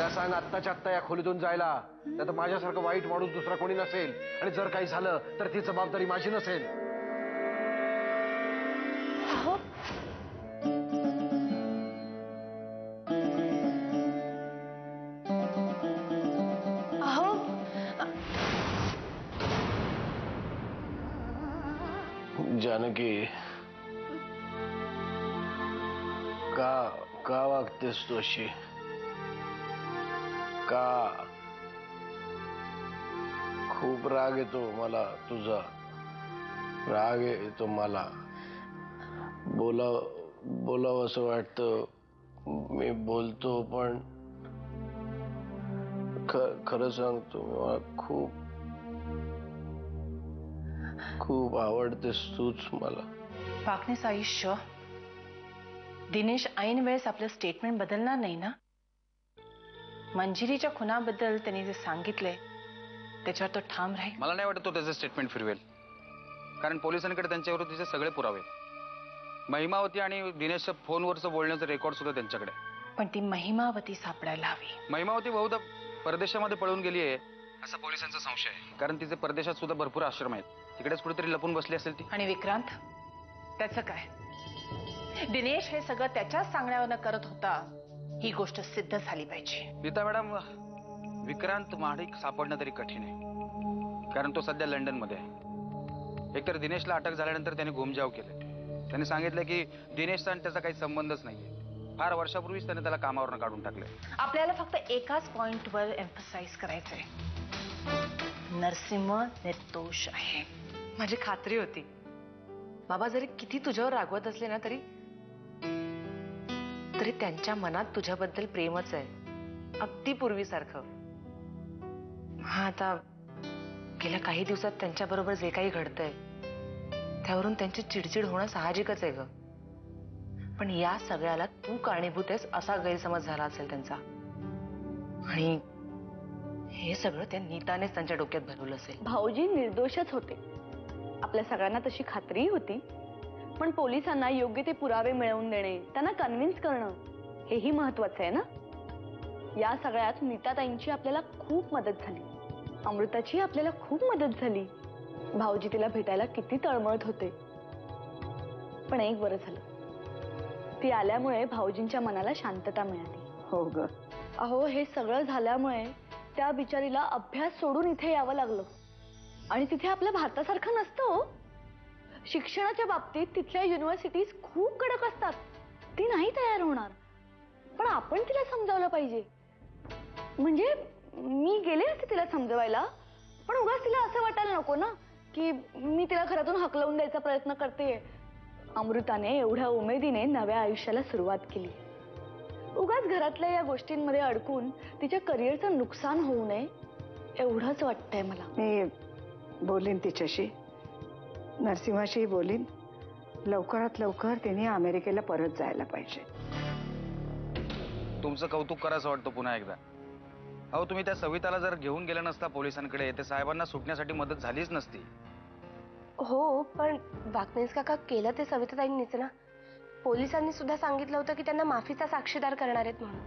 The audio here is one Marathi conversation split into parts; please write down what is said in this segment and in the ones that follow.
तिला सांग आत्ताच्या आत्ता या खोलीतून जायला, नाही तर माझ्यासारखं वाईट माणूस दुसरा कोणी नसेल, आणि जर काही झालं तर ती जबाबदारी माझी नसेल. अहो अहो जानकी, का का वागतेस तू अशी? का? खूप राग येतो मला तुझा, राग येतो मला. बोलावं असं वाटतं, मी बोलतो, पण खरं सांगतो, मला खूप खूप आवडतेस तूच मला. वाकनेस आयुष्य दिनेश ऐन वेळेस आपलं स्टेटमेंट बदलणार नाही ना? मंजिरीच्या खुनाबद्दल त्यांनी जे सांगितलंय त्याच्यावर तो ठाम राहील. मला नाही वाटत तो त्याचं स्टेटमेंट फिरवेल, कारण पोलिसांकडे त्यांच्या विरुद्धचे सगळे पुरावे. महिमावती आणि दिनेशच्या फोनवरचं बोलण्याचं रेकॉर्ड सुद्धा त्यांच्याकडे. पण ती महिमावती सापडायला हवी. महिमावती बहुधा परदेशामध्ये पळून गेली आहे असा पोलिसांचा संशय आहे, कारण तिचे परदेशात सुद्धा भरपूर आश्रम आहेत. तिकडेच कुठेतरी लपून बसली असेल ती. आणि विक्रांत, त्याचं काय? दिनेश हे सगळं त्याच्याच सांगण्यावरनं करत होता, ही गोष्ट सिद्ध झाली पाहिजे. नीता मॅडम, विक्रांत महाडिक सापडणं तरी कठीण आहे, कारण तो सध्या लंडनमध्ये आहे. एकतर दिनेशला अटक झाल्यानंतर त्याने घुमजाव केले. त्याने सांगितलं की दिनेशचा आणि त्याचा काही संबंधच नाहीये. फार वर्षापूर्वीच त्याने त्याला कामावरनं काढून टाकले. आपल्याला फक्त एकाच पॉइंटवर एम्फसाइज करायचंय, नरसिंह निर्दोष आहे. माझी खात्री होती. बाबा जरी किती तुझ्यावर रागवत असले ना तरी त्यांच्या मनात तुझ्याबद्दल प्रेमच आहे, अगदी पूर्वीसारखं. हा, आता गेल्या काही दिवसात त्यांच्याबरोबर जे काही घडतंय त्यावरून त्यांची चिडचिड होणं साहजिकच आहे ग. पण या सगळ्याला तू कारणीभूत आहेस असा गैरसमज झाला असेल त्यांचा, आणि हे सगळं त्या नीतानेच त्यांच्या डोक्यात भरवलं असेल. भाऊजी निर्दोषच होते, आपल्या सगळ्यांना तशी खात्रीही होती. पण पोलिसांना योग्य ते पुरावे मिळवून देणे, त्यांना कन्व्हिन्स करणं, हेही महत्वाचं आहे ना. या सगळ्यात नीताताईंची आपल्याला खूप मदत झाली, अमृताची आपल्याला खूप मदत झाली. भाऊजी तिला भेटायला किती तळमळत होते. पण एक बरं झालं, ती आल्यामुळे भाऊजींच्या मनाला शांतता मिळाली. हो ग. अहो, हे सगळं झाल्यामुळे त्या बिचारीला अभ्यास सोडून इथे यावं लागलं. आणि तिथे आपल्या भारतासारखं नसतं हो. शिक्षणाच्या बाबतीत तिथल्या युनिव्हर्सिटीज खूप कडक असतात. ती नाही तयार होणार. पण आपण तिला समजावलं पाहिजे. म्हणजे मी गेले असते तिला समजवायला, पण उगाच तिला असं वाटायला नको ना की मी तिला घरातून हकलवून द्यायचा प्रयत्न करते. अमृताने एवढ्या उमेदीने नव्या आयुष्याला सुरुवात केली. उगाच घरातल्या या गोष्टींमध्ये अडकून तिच्या करिअरचं नुकसान होऊ नये एवढंच वाटतंय मला. मी बोलीन तिच्याशी, नरसिंहाशी बोलीन. लवकरात लवकर तिने अमेरिकेला परत जायला पाहिजे. तुमचं कौतुक करायचं वाटतं पुन्हा एकदा. अहो, तुम्ही त्या सविताला जर घेऊन गेला नसता पोलिसांकडे, ते साहेबांना सुटण्यासाठी मदत झालीच नसती. हो, पण वाकनेस काका केलं ते सविताताईंनीच ना. पोलिसांनी सुद्धा सांगितलं होतं की त्यांना माफीचा साक्षीदार करणार आहेत म्हणून.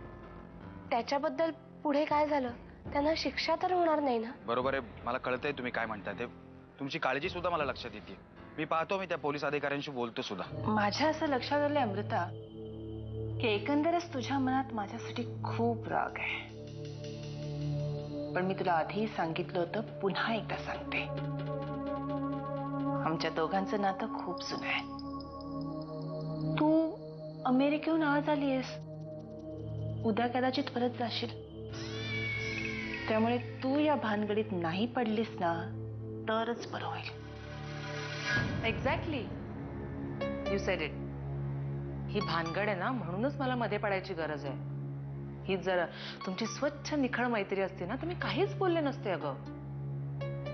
त्याच्याबद्दल पुढे काय झालं, त्यांना शिक्षा तर होणार नाही ना. बरोबर आहे, मला कळतंय तुम्ही काय म्हणताय ते. तुमची काळजी सुद्धा मला लक्षात येते. मी पाहतो, मी त्या पोलीस अधिकाऱ्यांशी बोलतो सुद्धा. माझ्या असं लक्षात आलंय अमृता की एकंदरच तुझ्या मनात माझ्यासाठी खूप राग आहे. पण मी तुला आधी सांगितलं होतं, पुन्हा एकदा सांगते, आमच्या दोघांचं नातं खूप जुनं आहे. तू अमेरिकेहून आज आलीयस, उद्या कदाचित परत जाशील. त्यामुळे तू या भानगडीत नाही पडलीस ना तरच बरं होईल. Exactly, you said it. ही भानगड आहे ना, म्हणूनच मला मध्ये पडायची गरज आहे. ही जर तुमची स्वच्छ निखळ मैत्री असते ना तर मी काहीच बोलले नसते अगं.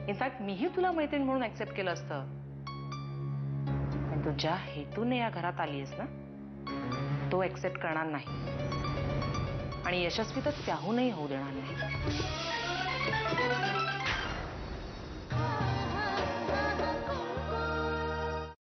इनफॅक्ट मीही तुला मैत्रीण म्हणून ऍक्सेप्ट केलं असतं. पण तू ज्या हेतूने या घरात आलीयस ना तो ऍक्सेप्ट करणार नाही, आणि यशस्वी तर त्याहूनही होऊ देणार नाही.